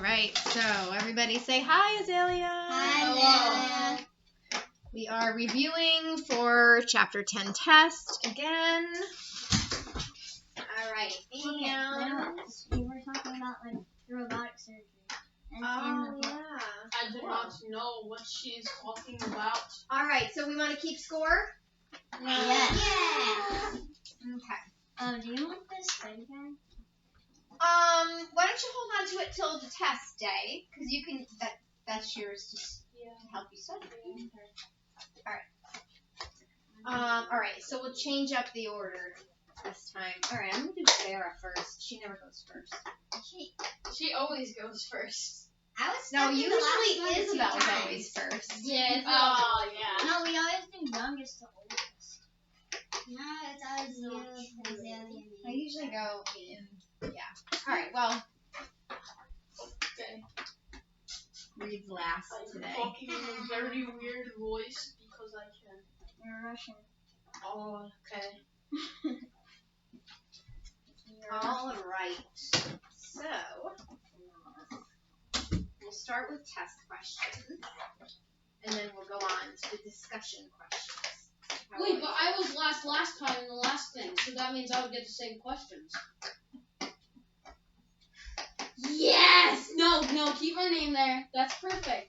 right, so everybody say hi, Azalea. Hi, Azalea. We are reviewing for Chapter 10 test again. All right, and... We were talking about like robotic surgery. Oh, yeah. I do not know what she's talking about. All right, so we want to keep score? Yeah. Okay. Do you want this study guide? Why don't you hold on to it till the test day? Because you can, that's yours to help you study. All right, so we'll change up the order this time. All right, I'm going to do Sarah first. She never goes first. She always goes first. No, usually Isabel's always first. Yeah. Oh, yeah. No, we always do youngest to oldest. No, it's always you, Azalea, and me. I usually go in, yeah. All right, well, Okay. Reed's last I'm today. talking in a very weird voice because I can. You're Russian. Oh, okay. All right, so we'll start with test questions, and then we'll go on to the discussion questions. Wait, but I was last time in the last thing, so that means I would get the same questions. Yes! No, keep my name there. That's perfect.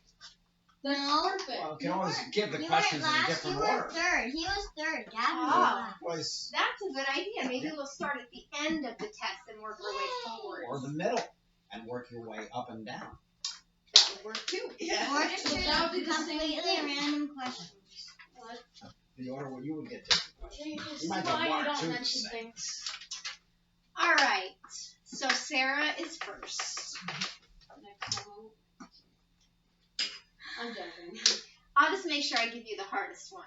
That's perfect. Well, you can always give the questions in a different order. You were third. He was third. Gavin Was That's a good idea. Maybe we'll start at the end of the test and work our way forward. or the middle and work your way up and down. That would work too. Or just So that would be the same completely thing. random questions. The order where you would get different questions. It's You might get fine, one you or don't two the mention same. things. All right. So Sarah is first. Next one. I'm joking. I'll just make sure I give you the hardest one.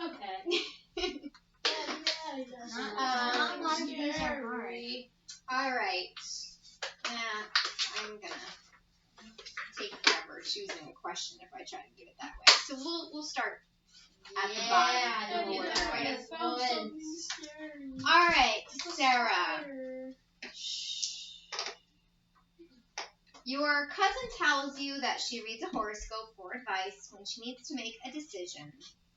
Okay. Not a lot of these are hard. All right. I'm gonna take forever choosing a question if I try to give it that way. So we'll start at the bottom. I We'll work our way up. found something scary. All right, Sarah. Your cousin tells you that she reads a horoscope for advice when she needs to make a decision.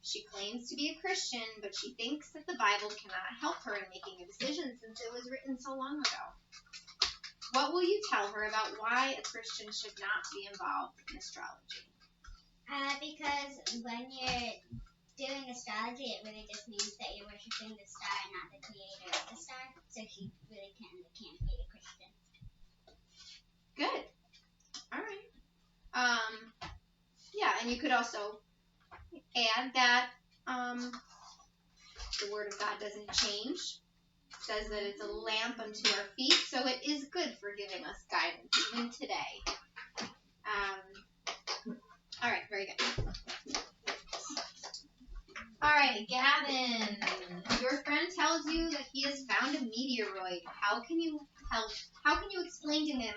She claims to be a Christian, but she thinks that the Bible cannot help her in making a decision since it was written so long ago. What will you tell her about why a Christian should not be involved in astrology? Because when you're doing astrology, it really just means that you're worshiping the star and not the creator of the star. So she really can't be a Christian. Good. All right. Yeah, and you could also add that the Word of God doesn't change. It says that it's a lamp unto our feet, so it is good for giving us guidance even today. All right, very good. All right, Gavin. Your friend tells you that he has found a meteoroid. How can you explain to him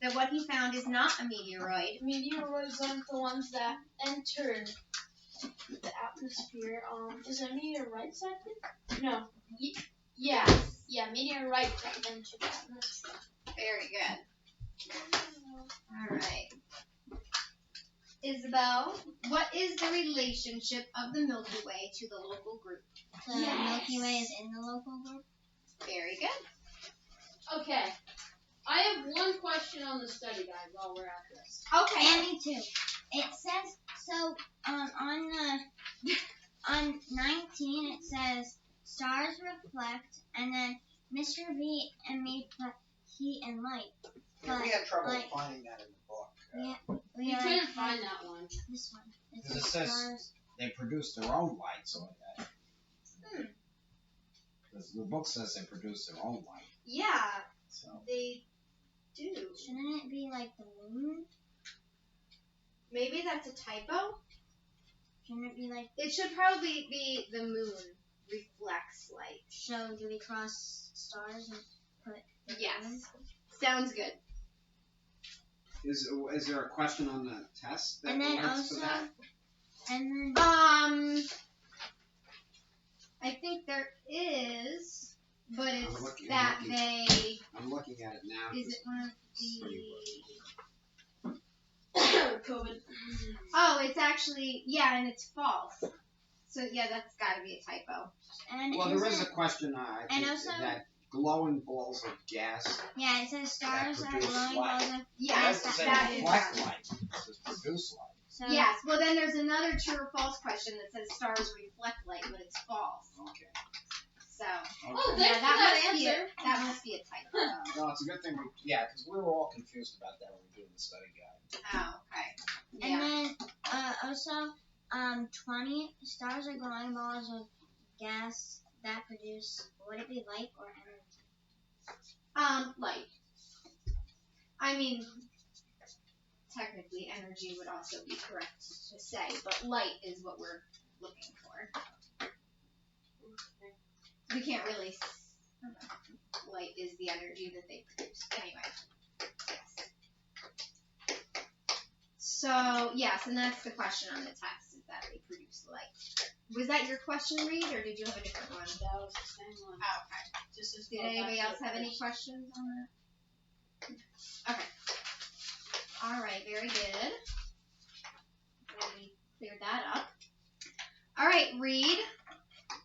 that what he found is not a meteoroid? Meteoroids aren't the ones that enter the atmosphere. Is it meteorites, I think? No. Yeah, meteorites that enter the atmosphere. Very good. All right. Isabel, what is the relationship of the Milky Way to the local group? The Milky Way is in the local group. Very good. Okay. I have one question on the study guide while we're at this. Okay. And me too. It says so on 19 it says stars reflect, and then Mr. V and me put heat and light. Yeah, we had trouble finding that in the book. We couldn't find that one. This one. Because it says stars. they produce their own light, so because the book says they produce their own light. Yeah, So they do. Shouldn't it be like the moon? Maybe that's a typo. Shouldn't it be like? It should probably be the moon reflects light. So do we cross stars and put? The moon? Yes. Sounds good. Is there a question on the test that And then relates to also, that? and then I think there is, but it's I'm looking that they. I'm looking at it now. Is it one of Pretty the? COVID. Oh, it's actually, yeah, and it's false. So, yeah, that's got to be a typo. And Well, there is a question I and think also- that glowing balls of gas. yeah, it says stars are produce glowing light. balls of Yes, Yes, that is. reflect light. It says produce light. so Yes, well, then there's another true or false question that says stars reflect light, but it's false. Okay. So, Oh, yeah, thanks for that that must be answer. that must be a typo. No, it's a good thing. Because we were all confused about that when we were doing the study guide. Oh, okay. and Yeah. then also 20 stars are glowing balls of gas that produce, would it be light or energy? Light. I mean, technically, energy would also be correct to say, but light is what we're looking for. We can't really. Light is the energy that they produce. Anyway. Yes. So, yes, and that's the question on the test, is that they produce light. Was that your question, Reed, or did you have a different one? That was the same one. Oh, okay. Just as Did well anybody back to else the have any first. questions on that? Okay. All right, very good. Glad we cleared that up. All right, Reed,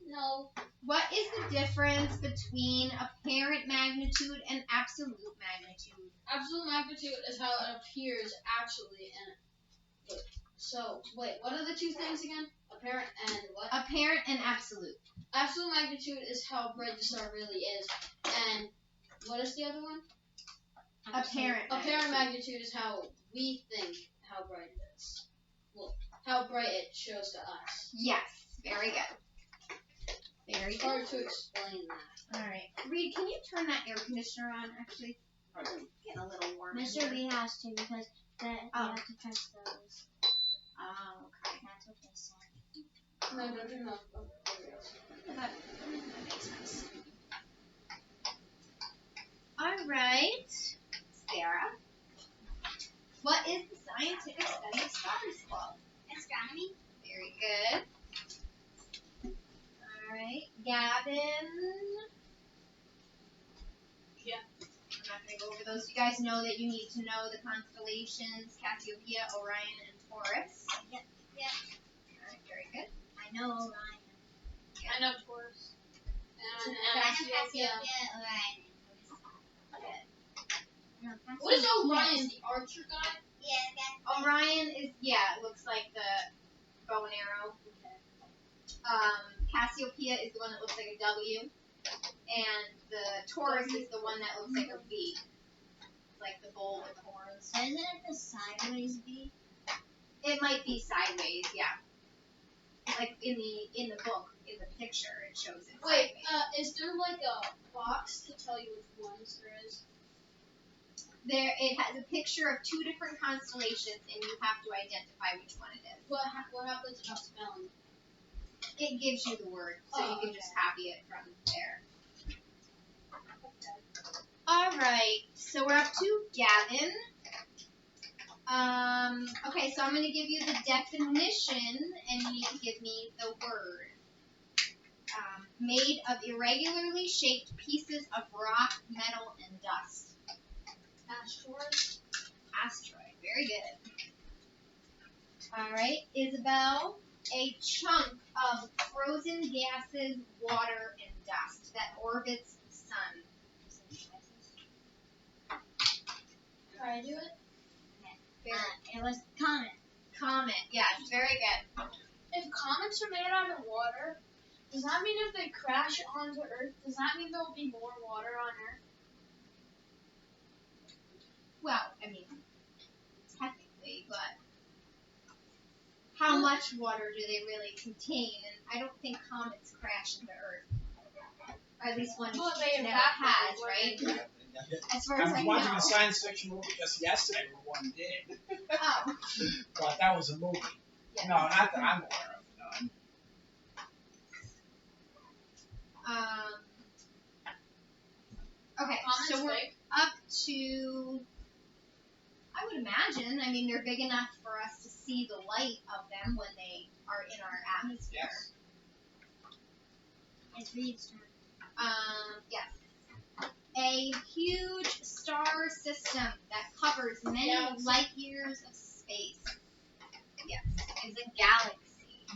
No. what is the difference between apparent magnitude and absolute magnitude? Absolute magnitude is how it appears actually in it. So, wait, what are the two things again? Apparent and what? Apparent and absolute. Absolute magnitude is how bright the star really is. And what is the other one? Apparent Apparent magnitude. magnitude is how we think how bright it is. Well, how bright it shows to us. Yes, very good. Very It's hard good. to explain that. All right, Reed, can you turn that air conditioner on? Actually, it's getting a little warm. in Mr. here. B has to because you have to touch those. Oh, okay. That's what they said. No, no, no, no. That makes sense. All right, Sarah. What is the scientific study of stars called? Astronomy? Very good. All right, Gavin. Yeah. I'm not going to go over those. You guys know that you need to know the constellations Cassiopeia, Orion, and Taurus. Yep. All right, very good. I know Orion. I know Taurus. And Cassiopeia, Cassiopeia. Orion. No, What is Cassiopeia. Orion, the archer guy? Yeah, that's Orion is, it looks like the bow and arrow. Cassiopeia is the one that looks like a W, and the Taurus is the one that looks like a V. Like the bull with the horns. Isn't it the sideways V? It might be sideways, yeah. Like in the book, in the picture, it shows it Wait, sideways. is there like a box to tell you which ones there is? It has a picture of two different constellations, and you have to identify which one it is. What happens about spelling? It gives you the word, so you can okay. just copy it from there. All right, so we're up to Gavin. Okay, so I'm going to give you the definition, and you need to give me the word. Made of irregularly shaped pieces of rock, metal, and dust. Asteroid? Asteroid, very good. All right, Isabel, a chunk of frozen gases, water, and dust that orbits the sun. Can I do it? It was comet. Comet, yes, very good. If comets are made out of water, does that mean if they crash onto Earth, does that mean there'll be more water on Earth? Well, I mean, technically, but how much water do they really contain? And I don't think comets crash into Earth. Or at least one Well, they never evaporate, has, right? Yeah. As far I as was I watching know. a science fiction movie just yesterday where one did. Oh, But that was a movie. yeah. No, not that I'm aware of. No. Okay, Comets so we're big? up to, I would imagine, I mean, they're big enough for us to see the light of them when they are in our atmosphere. Yes. It's Reed's turn. Yes. A huge star system that covers many Galaxy. light years of space. space. Yes, is a galaxy.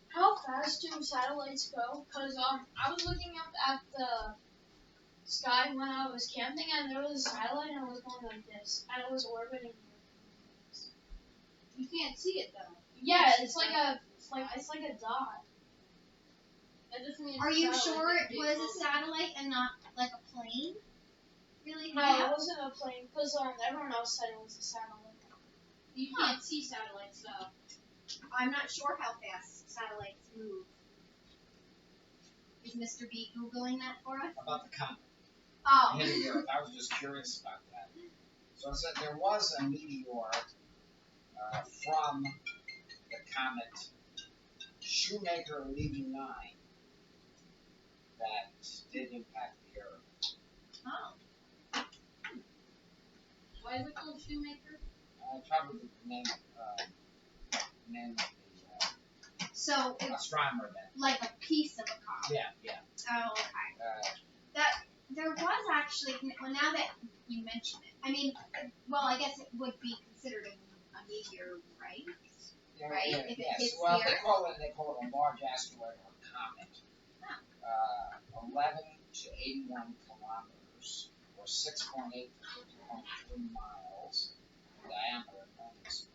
How fast do satellites go? Cause I was looking up at the sky when I was camping, and there was a satellite, and it was going like this, and it was orbiting. You can't see it though. Yeah, it's like a dot. That just means. Are you satellite sure it that was big. a satellite and not like a plane? Really? No, it wasn't a plane. Cause everyone else said it was a satellite. You can't see satellites though. I'm not sure how fast satellites move. Is Mr. B Googling that for us? About the comet Oh. hitting the Earth. I was just curious about that. So it said there was a meteor from the comet Shoemaker Levy 9 that did impact the Earth. Oh. Why is it called Shoemaker? Probably the name of the So it's astronomer then. like a piece of a comet. Yeah. Oh, okay. There was actually, well, now that you mention it, I mean, well, I guess it would be considered a meteorite. Right? Yeah, If it yes. hits Well, the they Earth? call it a large asteroid or comet. 11 to 81 kilometers, or 6.8 to 50.3 miles in diameter. Known as,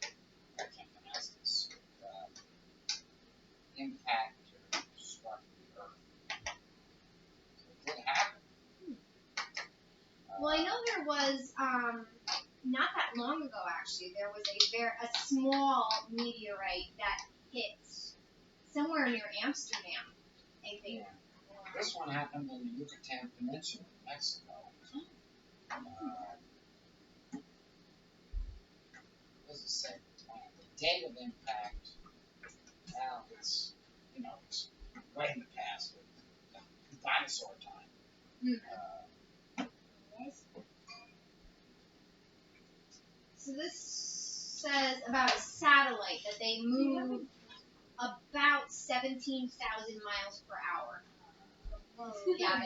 I can't pronounce this. Impact or struck the Earth. So it did happen. Well, I know there was, not that long ago actually, there was a small meteorite that hit somewhere near Amsterdam, I think. Yeah. This one happened in the Yucatan Peninsula in Mexico. What does it say? The date of impact. Now it's way in the past, dinosaur time. Hmm. So this says about a satellite that they move about 17,000 miles per hour. Yeah,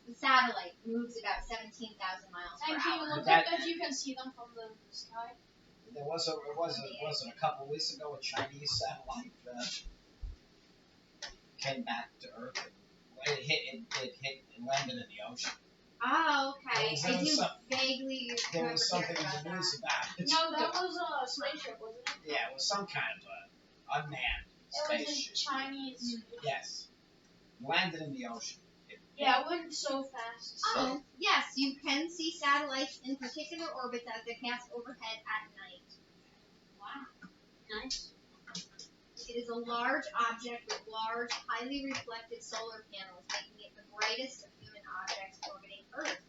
the satellite moves about 17,000 miles per And can you hour. look up if you can see them from the sky? There was a couple weeks ago a Chinese satellite came back to Earth. And it landed in the ocean. Oh, okay. There I was do some- vaguely There remember was something hearing in about the that. news about it. No, that was a spaceship, wasn't it? Yeah, it was some kind of unmanned It was a spaceship. Chinese. Yes. Landed in the ocean. Yeah, it went so fast. Oh, yes, you can see satellites in particular orbits as they pass overhead at night. Wow. Nice. It is a large object with large, highly reflective solar panels, making it the brightest of human objects orbiting Earth.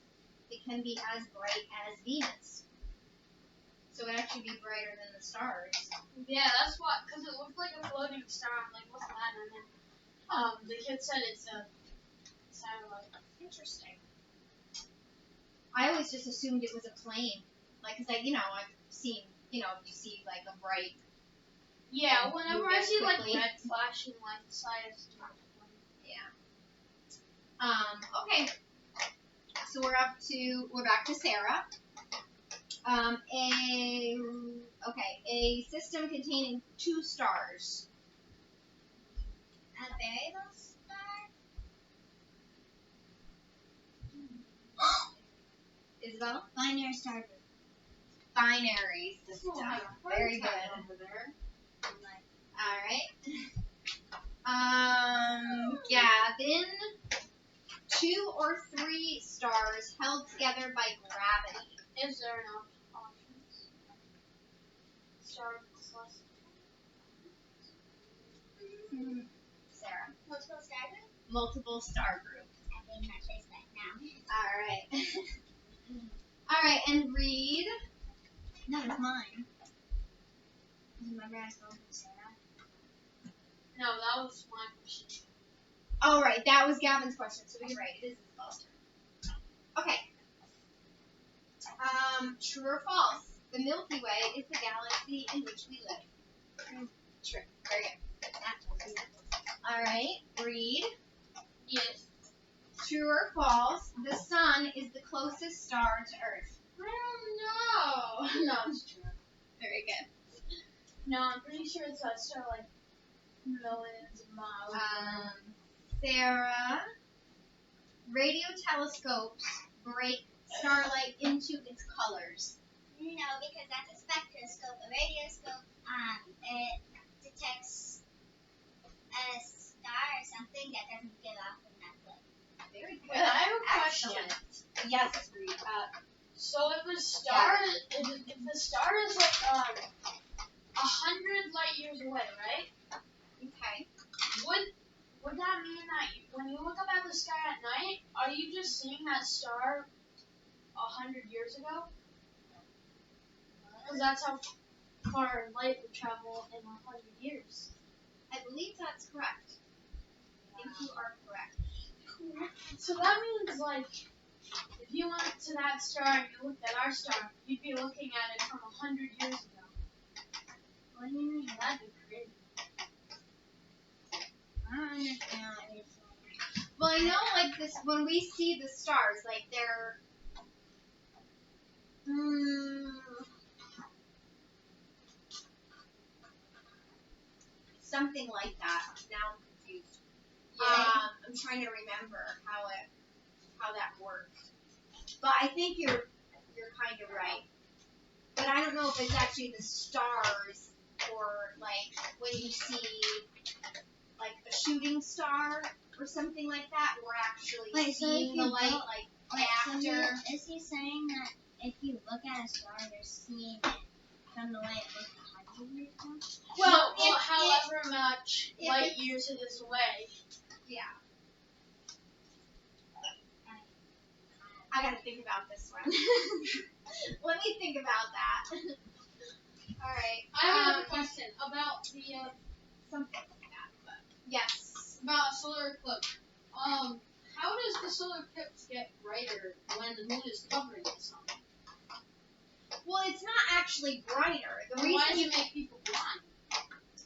It can be as bright as Venus. So it would actually be brighter than the stars. Yeah, that's what, because it looked like a floating star. I'm like, what's that? And then the kid said it's a satellite. Interesting. I always just assumed it was a plane. Like, cause I've seen, you see like a bright. Yeah, And whenever move I it see like quickly. red flashing lights, I assume it's Yeah. Okay. So we're back to Sarah. A system containing 2 stars. A variable star? Isabel? Binary star group. Binary system. Very good. over there. Alright. Gavin. 2 or 3 stars held together by gravity. Is there enough options? Star plus. Sarah. Multiple star group? Multiple star group. I think my place back now. Alright, and Reed. No, it's mine. Remember I spoke to Sarah? No, that was my question. Alright, that was Gavin's question, so you're right, it is Isabel's turn. Okay. True or false? The Milky Way is the galaxy in which we live. True. Very good. Alright, Reed. Yes. True or false? The sun is the closest star to Earth. I don't know. No, it's true. Very good. No, I'm pretty sure it's that star like millions of miles. Sarah, radio telescopes break starlight into its colors. No, because that's a spectroscope. A radioscope, it detects a star or something that doesn't give off enough light. Very good. Wait, I have a question. Excellent. Yes, Bree. So if the star, if the star is like 100 light years away, right? Okay. Would that mean that when you look up at the sky at night, are you just seeing that star 100 years ago? Because that's how far light would travel in 100 years. I believe that's correct. I think you are correct. So that means, like, if you went to that star and you looked at our star, you'd be looking at it from 100 years ago. What do you mean? That'd be crazy. I don't understand what you're saying. Well, I know, like, this, when we see the stars, like, they're, something like that. Now I'm confused. I'm trying to remember how that works. But I think you're kind of right. But I don't know if it's actually the stars or like when you see like a shooting star or something like that. We're actually Wait, so seeing if the you light don't- like So after. is he saying that if you look at a star, you're seeing it from the way it looked 100 years ago? Well, however much if light it's- years it is away. Yeah. I gotta think about this one. Let me think about that. Alright. I have a question about the Something like that. But yes. about solar eclipse. How does the solar eclipse get brighter when the moon is covering the sun? Well, it's not actually brighter. The Why does reason it make people blind?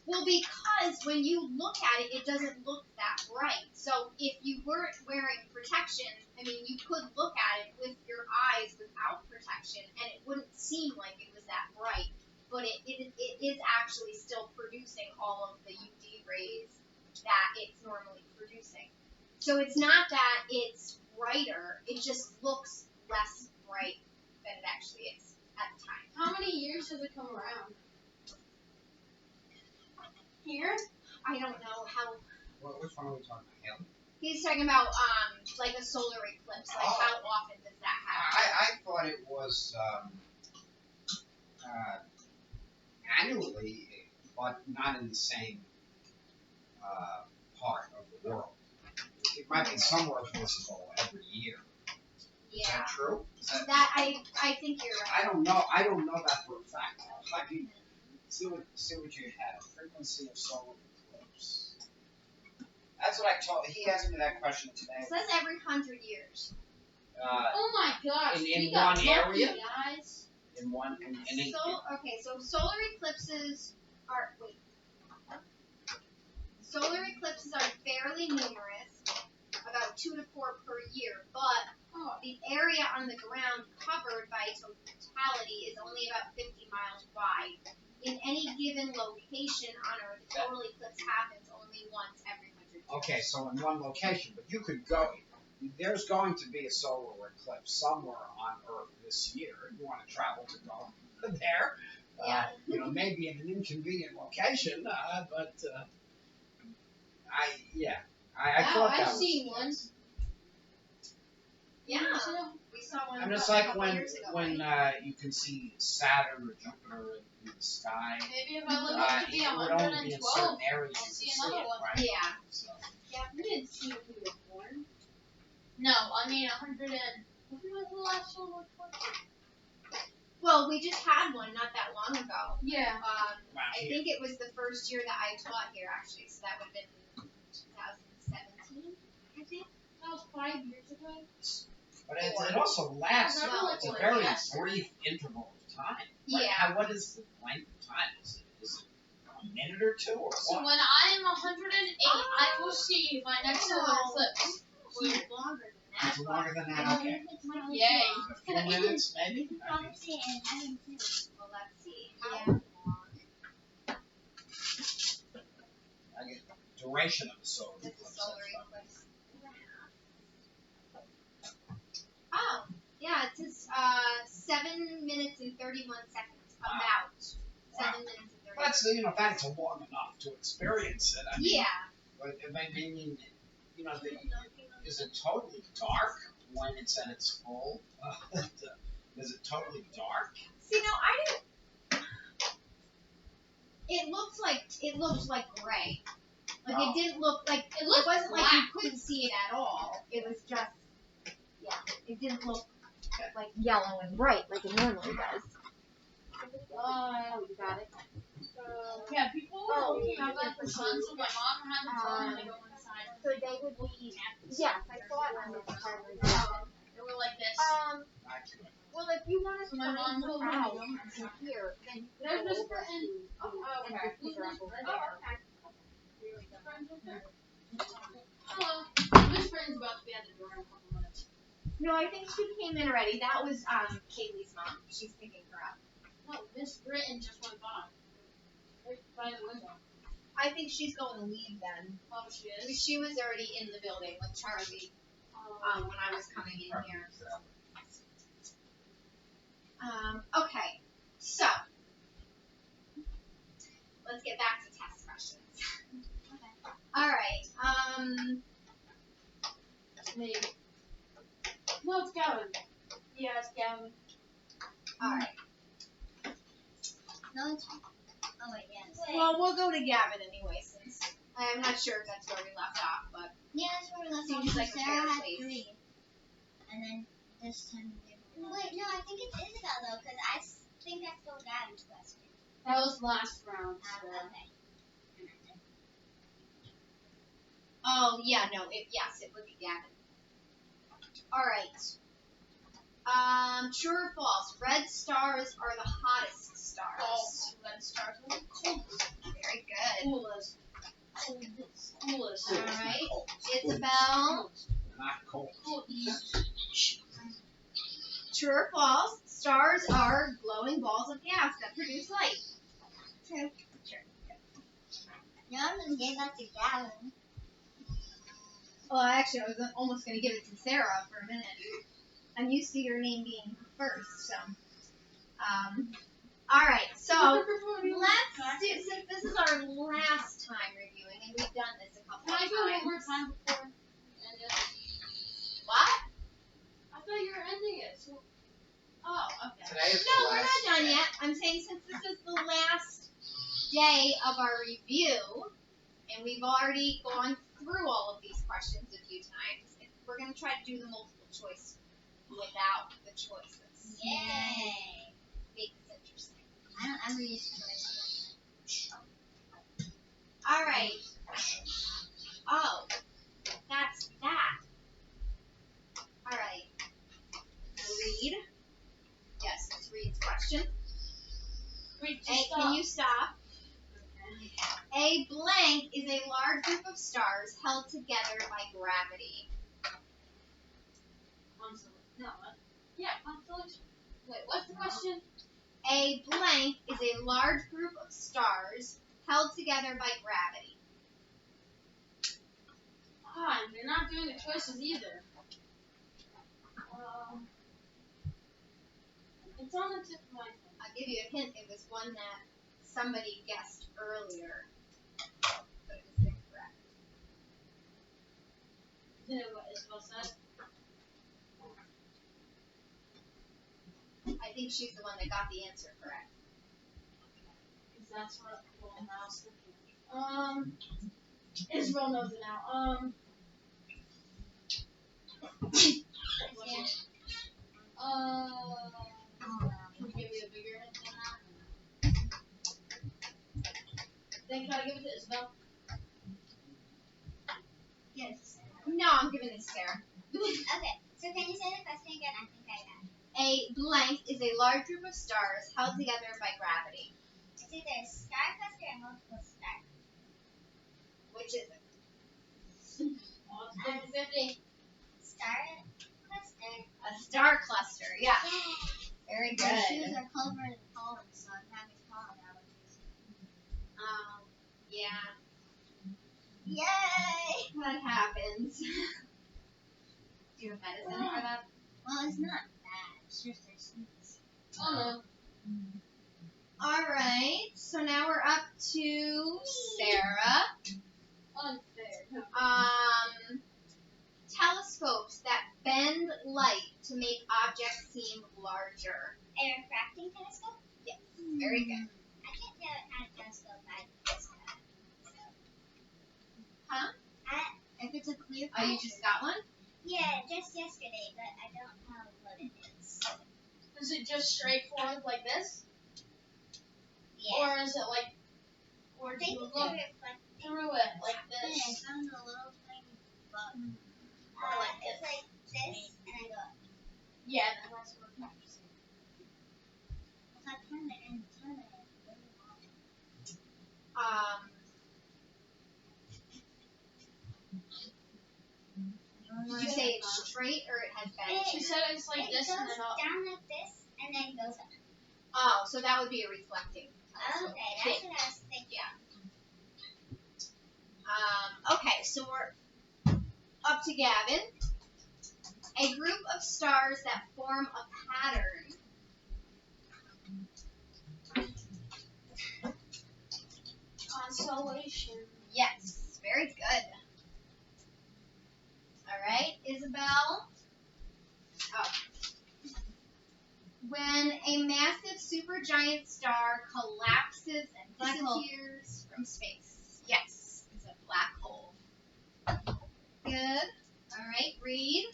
Well, because when you look at it, it doesn't look that bright. So if you weren't wearing protection, I mean, you could look at it with your eyes without protection, and it wouldn't seem like it was that bright. But it is actually still producing all of the UV rays that it's normally producing. So it's not that it's brighter, it just looks less bright than it actually is at the time. How many years has it come around? Here? I don't know how. Which one are we talking about? Haley? He's talking about like a solar eclipse. Like Oh. how often does that happen? I thought it was annually, but not in the same part of the world. It might be somewhere visible every year. Is Yeah. that true? Is that, I think you're right. I don't know. I don't know that for a fact. I can see what you have. Frequency of solar eclipse. That's what I told. He asked me that question today. It says every 100 years. Oh my gosh. In we got one lucky, area? guys. In one, in So solar eclipses are solar eclipses are fairly numerous, about 2 to 4 per year, but the area on the ground covered by totality is only about 50 miles wide. In any given location on Earth, a total eclipse happens only once every 100 years. Okay, so in one location, but you could go. There's going to be a solar eclipse somewhere on Earth this year. You want to travel to go there? Yeah. Maybe in an inconvenient location, but I thought that I've was. seen one. Yeah, we saw one. And it's a like couple when years ago, right? you can see Saturn or Jupiter in the sky. Maybe if I look up to be It would only be in 112. certain areas I'll you see can another it, one. right? Yeah. So, We didn't see when we were born. No, I mean 100 and. When was the last solar eclipse? Well, we just had one not that long ago. Yeah. I think it was the first year that I taught here, actually, so that would have been 2017, I think. That was 5 years ago. But it also lasts. Well, It's a very yes. brief interval of time. Yeah. What is the length of time? Is it a minute or two or So what? when I am 108, I will see my next solar eclipse. Well, longer than that. It's longer than that. Okay. Yay. A few minutes, maybe. Probably say it in heaven too. Well, let's see. How Yeah. long? I get duration of the solar Does the eclipse. solar eclipse Oh, yeah, it says 7 minutes and 31 seconds. Wow. About 7 Wow. minutes and 31 That's that's long enough to experience it. I mean, Yeah. But I mean, is it totally dark when it's at its full? Is it totally dark? See, no, I didn't. It looked like gray. Like Oh. it didn't look like it wasn't like you couldn't see it at all. It was just it didn't look like yellow and bright like it normally does. Oh, you got it. Yeah, people were Oh, looking yeah, up at the sun, so my mom had to tell them to go inside. So they would be. Yes, I saw it on the timer. They were like this. Not good. Well, if you want to So my mom told me to out go inside. here, then you There's can Miss go over Britton. to Oh, okay. and pick her up over Oh, there. okay. Hello. Miss Britton's about to be at the door in a couple minutes. No, I think she came in already. That was Kaylee's mom. She's picking her up. No, Miss Britton just went by. Right by the window. I think she's going to leave then. Oh, she is? She was already in the building with Charlie when I was coming in here. Okay, so let's get back to test questions. All right. Me. No, it's Gavin. Yeah, it's Gavin. All right. No, it's oh wait, yes. Well, we'll go to Gavin anyway, since I'm not sure if that's where we left off, but Yeah, that's where we left Seems off. like a Sarah fair had place. 3. And then this time they were wait, no, I think it's Isabel though, because I think I stole Gavin's question. That was last round. So. Okay. oh yeah, no, yes, it would be Gavin. All right. True or false? Red stars are the hottest stars. False. Red stars are the coolest. Very good. Coolest. Coolest. All right, Isabel. Not cold. True or false? Stars are glowing balls of gas that produce light. True. No, I'm gonna give that to Gavin. Well, actually, I was almost going to give it to Sarah for a minute. I'm used to your name being first, so. All right, so let's do, since this is our last time reviewing, and we've done this a couple Can I of go one times. more time before we end it? What? I thought you were ending it. So... Oh, okay. Today is No, the we're last not done day. yet. I'm saying since this is the last day of our review, and we've already gone through all of these questions a few times, we're going to try to do the multiple choice without the choices. Yay. Make this interesting. I'm used to it. All right. Oh, that's that. All right. Read. Yes, it's Reed's question. Wait, A, can you stop? A blank is a large group of stars held together by gravity. No, what? Yeah, constellation. Wait, what's the question? A blank is a large group of stars held together by gravity. Ah, and you're not doing the choices either. It's on the tip of my tongue. I'll give you a hint. It was one that somebody guessed earlier, but it was incorrect. Isn't it what Isabel said? I think she's the one that got the answer correct. Because that's what I was thinking. Isabel knows it now. Yeah. Can you give me a bigger hint than that? Then can I give it to Isabel? Yes. No, I'm giving it to Sarah. Okay, so can you say the question again? I think I got it. A blank is a large group of stars held together by gravity. It's either a star cluster or multiple stars. Which is it? Oh, it's 50-50. star cluster. A star cluster. Yeah. Yay! Very My shoes good. are covered in pollen, so I'm having pollen allergies. Yeah. Yay! That happens. Do you have medicine for that? Well, it's not bad. It's just their sneaks. Oh All right. So now we're up to Sarah. no. Unfair. Telescopes that bend light to make objects seem larger. A refracting telescope? Yes. Very good. I can't tell what kind of telescope I just got. Huh? If it's a clear Oh, you just got one? Yeah, just yesterday, but I don't know what it is. Is it just straightforward like this? Yeah. Or is it like, or I do think you it's look reflecting. through it like Yeah, I this? found a little tiny bug. Or like It's this? like this, and I go, Yeah, then that's what I'm saying. if I turn it in, turn it in. Did you say it's straight or it has bend? She said it's like It this goes and then up. down like this, and then goes up. Oh, so that would be a reflecting. Okay, that's what I was thinking. Okay, so we're up to Gavin. A group of stars that form a pattern. Constellation. Yes, very good. All right, Isabel. Oh. When a massive supergiant star collapses and Black hole. disappears from space. Yes, it's a black hole. Good. All right, read.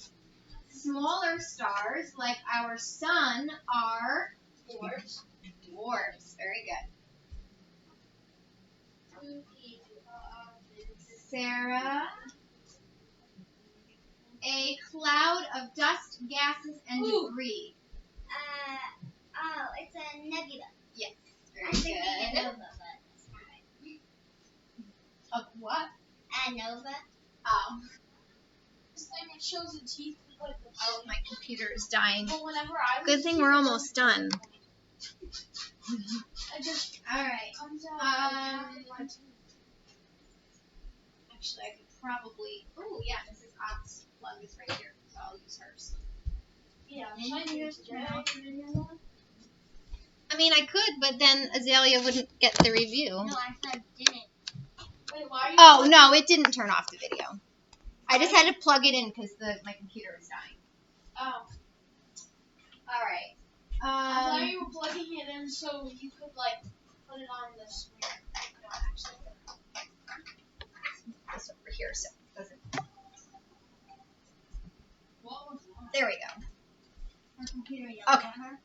Smaller stars like our sun are Dwarfs. dwarfs. Very good. Sarah. A cloud of dust, gases, and Ooh. debris. It's a nebula. Yes, I'm very thinking a good. nova, but that's not right. Of what? A nova? Oh. This thing that shows the teeth like the Oh, my computer is dying. But whenever I Good was thing a we're kid, almost done. I just All right. comes out like Actually, I could probably. Oh, yeah, Mrs. Ott's plug is right here, so I'll use hers. yeah, Didn't mine you is just turn red. off the video? I mean, I could, but then Azalea wouldn't get the review. No, I said didn't. Wait, why are you Oh, plugging- no, it didn't turn off the video. I just had to plug it in because my computer is dying. Oh. All right. I thought you were plugging it in so you could like put it on the screen. No, actually. This over here, so it doesn't. What was that? There we go. Her computer yelled Okay. at her.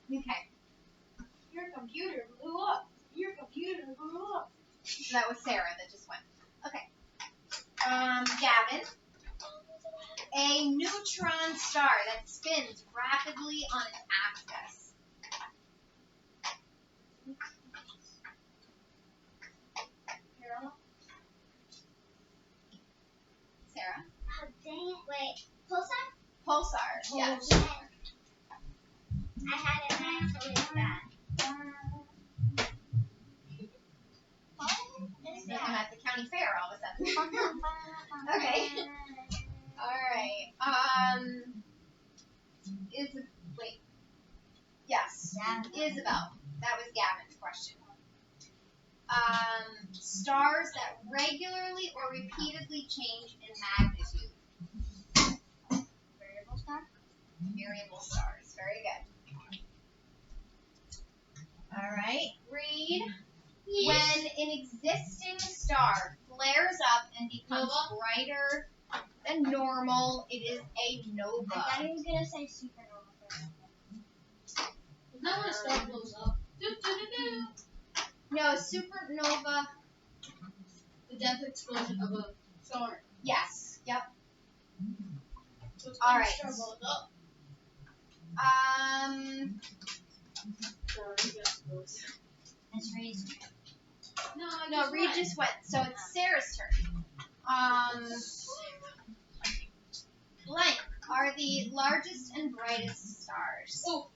Okay. Your computer blew up. Your computer blew up. So that was Sarah that just went. Okay. Gavin. A neutron star that spins rapidly on its axis. Sarah. Oh, dang it. Wait. Pulsar? Pulsar. Yes. Yeah. I had it and I totally forgot. What is I'm that? at the county fair all of a sudden. Okay. All right. Wait. Yes. Isabel. That was Gavin's question. Stars that regularly or repeatedly change in magnitude. Variable star? Variable stars. Very good. All right. Read. When an existing star flares up and becomes brighter than normal, it is a nova. I thought you were going to say supernova for a second. Is that when a star blows up? Do-do-do-do. No, supernova. The death explosion of a star. Yes. Yep. So it's All when right. a star blows up. Sorry, yes, blows. That's Reed's. No, Reed just went. So it's Sarah's turn. are the largest and brightest stars? Oh.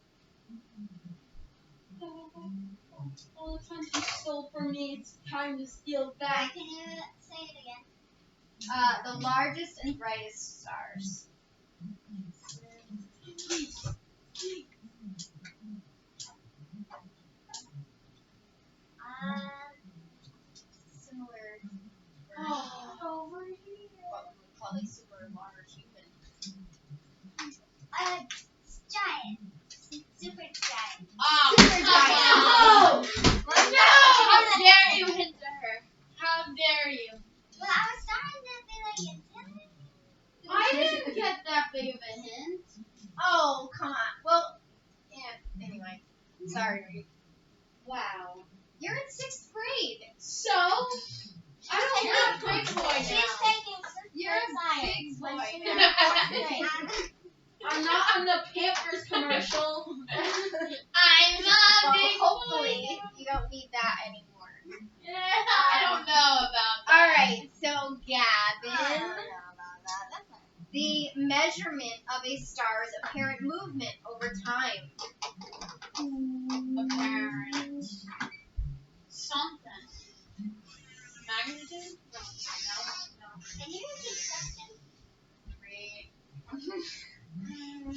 All the times you stole from me, it's time to steal back. Can you say it again? The largest and brightest stars. Similar. Over here. What we would call a super large human. Giant. Super giant. Super giant. Oh! Well, No! How dare you hint at her? How dare you? Well, I was starting to be like intimidated. I didn't get that big of a hint. Oh, come on. Well, yeah, anyway. Sorry. Wow. You're in 6th grade. So? I don't have big boy She's now. taking You're a science. big boy When she's now. in 4th grade. I'm not on the Pampers commercial. I'm a Well, big hopefully boy. you don't need that anymore. I don't know about that. Alright, so I don't Gavin, know about that. That's not. the measurement of a star's apparent movement over time. Apparent. Something. Magnitude? No. Can you repeat the question?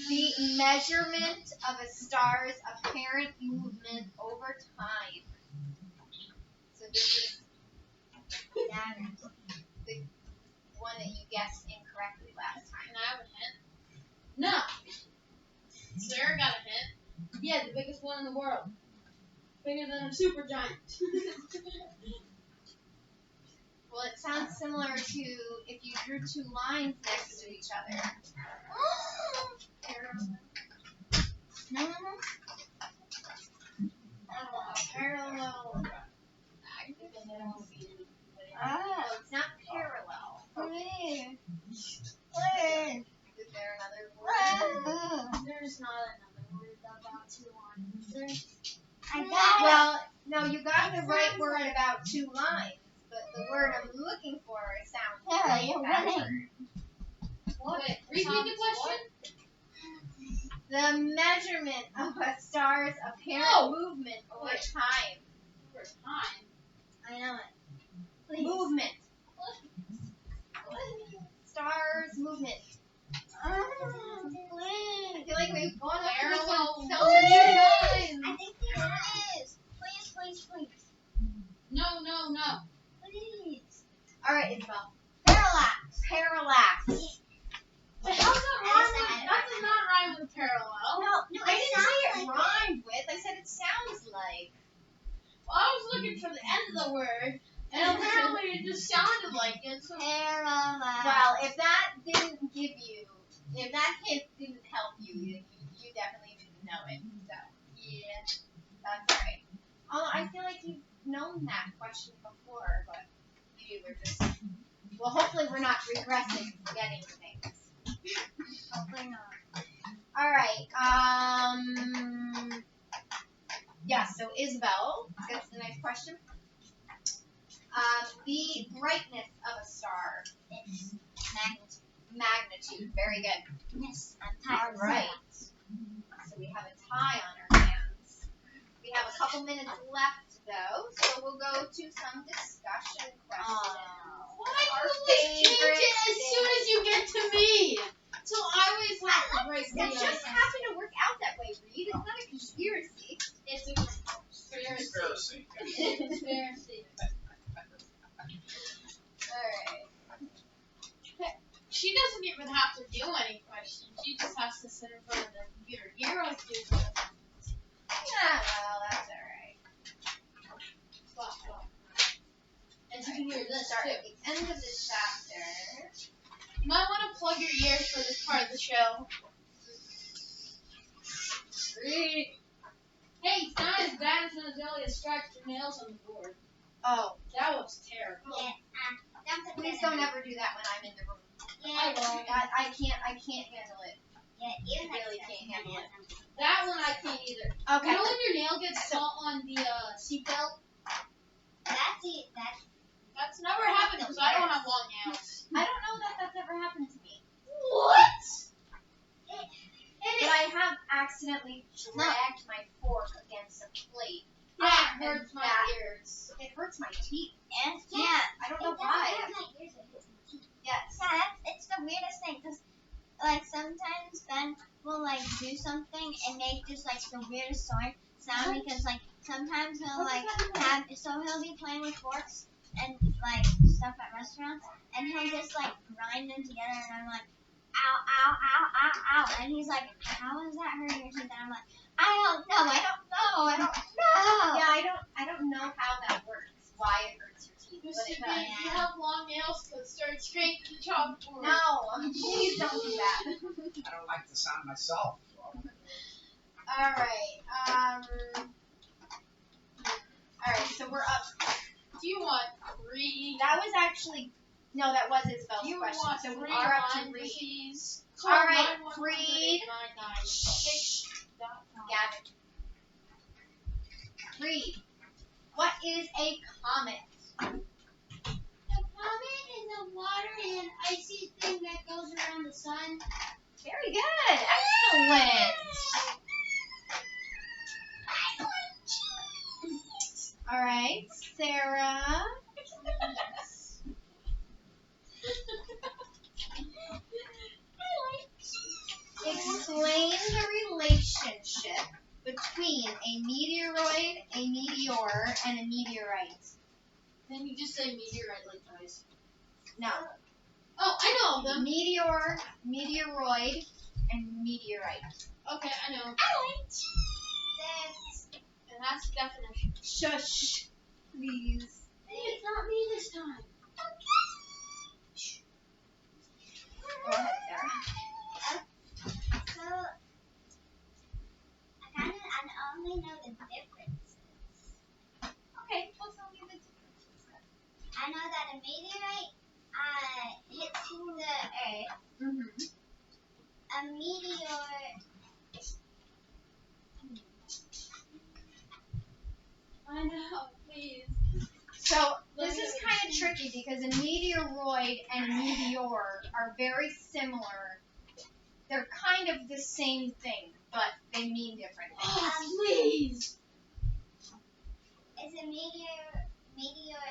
The measurement of a star's apparent movement over time. So this is the one that you guessed incorrectly last time. Can I have a hint? No. Sarah got a hint. Yeah, the biggest one in the world. Bigger than a super giant. Well, it sounds similar to if you drew 2 lines next to each other. Parallel. Oh, it's not parallel. Is there another word? There's not another word about 2 lines. I got it. Well, no, you got the right word about 2 lines, but the word I'm looking for sounds Sarah, like you're that winning. word. Wait, repeat the question? The measurement of a star's apparent Oh. movement over Wait. time. For time. I know it. Movement. Stars movement. I feel like we've gone over this Parallel one so many times. I think it is. Please. No. Please. All right, Isabel. Parallax. Parallax. But how does that does not rhyme with parallel. No, I didn't say it sounds like rhymed with. I said it sounds like. Well, I was looking for the end of the word, and apparently it just sounded like it. So parallax. Well, if that hint didn't help you, you definitely didn't know it. So yeah, that's alright. I feel like you've known that question before, but maybe we're just. Well, hopefully we're not regressing, forgetting things. Hopefully not. All right. Yeah. So Isabel, let's get to the next question. The brightness of a star. It's Magnitude. Very good. Yes, I'm tired. All right. So we have a tie on our hands. We have a couple minutes left, though, so we'll go to some discussion questions. why do Our you always change favorite it as soon as you get to me? So I always have to break the It just happened to work out that way, Reed. It's not a conspiracy. It's a conspiracy. Conspiracy. Alright. She doesn't even have to do any questions. She just has to sit in front of the computer. Heroes do stuff. Yeah, well, that's alright. And you can hear this Start too. at the end of this chapter. You might want to plug your ears for this part of the show. Hey, it's not as bad as when Azalea scratched her nails on the board. Oh, That was terrible. Yeah, please don't ever do that when I'm in the room. Yeah, I can't handle it. even really like can't handle it. That one I can't either. Okay. You know when your nail gets caught on the seatbelt? That's it. That's never happened because I don't have long nails. I don't know that that's ever happened to me. What? accidentally dragged my fork against a plate. Yeah, Ah, it hurts and my that- ears. It hurts my teeth. And Yeah, I don't know why. Yes. Yes. Yeah, it's the weirdest thing because, like, sometimes Ben will, like, do something and make just, like, the weirdest sound because, like, sometimes he'll, like, he'll be playing with forks and, like, stuff at restaurants and he'll just, like, grind them together and I'm like, ow, ow, ow, ow, ow. And he's like, how is that hurting your teeth? And I'm like, I don't know. Yeah, I don't know how that works. Why it hurts your teeth. But Mr. it Big, does. you have long nails, so start straight to the chalkboard. No, please don't do that. I don't like the sound myself. So. Alright, so we're up. Do you want 3? That was actually, no, that was Isabel's Do you question. want So 3 we are up to Lyme read. disease? All right, read. Shh. Gavin. Read. What is a comet? A comet is a water and icy thing that goes around the sun. Very good. Excellent. All right, Sarah. Explain the relationship between a meteoroid, a meteor, and a meteorite. Then you just say meteorite like twice. No. Oh, I know them. Meteor, meteoroid, and meteorite. Okay, I know. And that's the definition. Shush, please. It's not me this time. Go ahead, Sarah. so, I only know the differences. Okay, well, tell me the differences. I know that a meteorite hits the Earth. Mm-hmm. A meteor. I know, please. So this is kind of tricky because a meteoroid and a meteor are very similar. They're kind of the same thing, but they mean different things. Oh, please. Is a meteor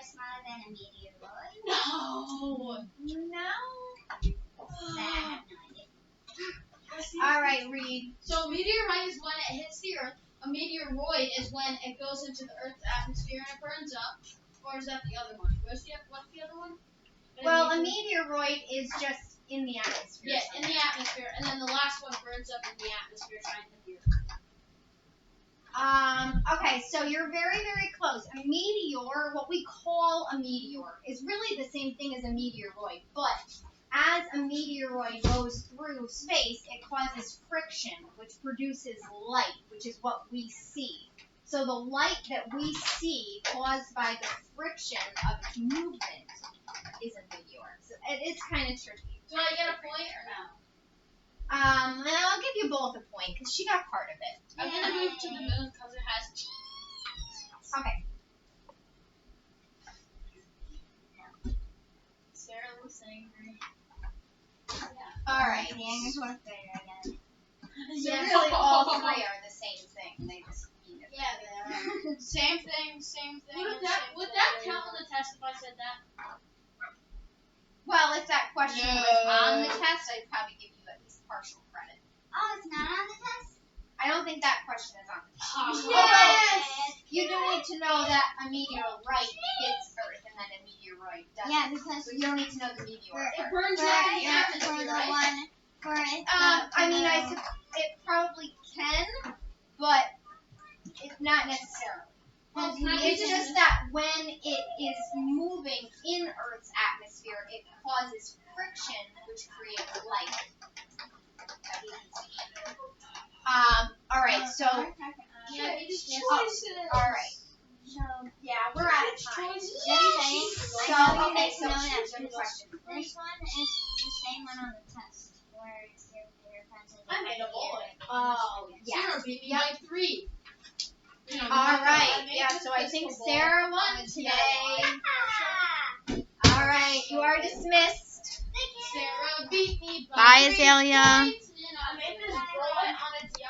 smaller than a meteoroid? No. No. Then I have no idea. All right, Reed. So a meteorite is when it hits the Earth. A meteoroid is when it goes into the Earth's atmosphere and it burns up. Or is that the other one? What's the other one? Well, a meteoroid is just in the atmosphere. Yeah, in the atmosphere, and then the last one burns up in the atmosphere trying to hit the Earth. Okay, so you're very, very close. A meteor, what we call a meteor, is really the same thing as a meteoroid, but as a meteoroid goes through space, it causes friction, which produces light, which is what we see. So the light that we see caused by the friction of its movement is a meteor. So it is kind of tricky. Do I get a point or no? And I'll give you both a point because she got part of it. I'm gonna move to the moon because it has cheese. Okay. Sarah looks angry. All right. The English one better again. So really, all three are the same thing. They just mean it. Yeah, they are. Same thing. Would Would that count on the test if I said that? Well, if that question was on the test, I'd probably give you at least partial credit. Oh, it's not on the test? I don't think that question is on the test. Yes! You do need to know that a meteorite hits Earth and then a meteoroid doesn't. Yeah, because So you don't need to know the meteor For- It part. burns for, up in the for atmosphere, the right? one, for it. I mean, it probably can, but it's not necessarily. Well, can I be It's just that when it is moving in Earth's atmosphere, it causes friction, which creates light. That we can see. All right. So, Can I be just choices. all right. So, Yeah, we're out of time. So, Okay. So, no, choose that's your question. this one is the same one on the test, where it's your friends. I made a bullet. Oh, Sarah yes. beat me Yep. by 3. You know, All I right. made Yeah. this So I think pistol ball. Sarah won today. All right. You are dismissed. Sarah beat me by Bye, 3 Azalea. points.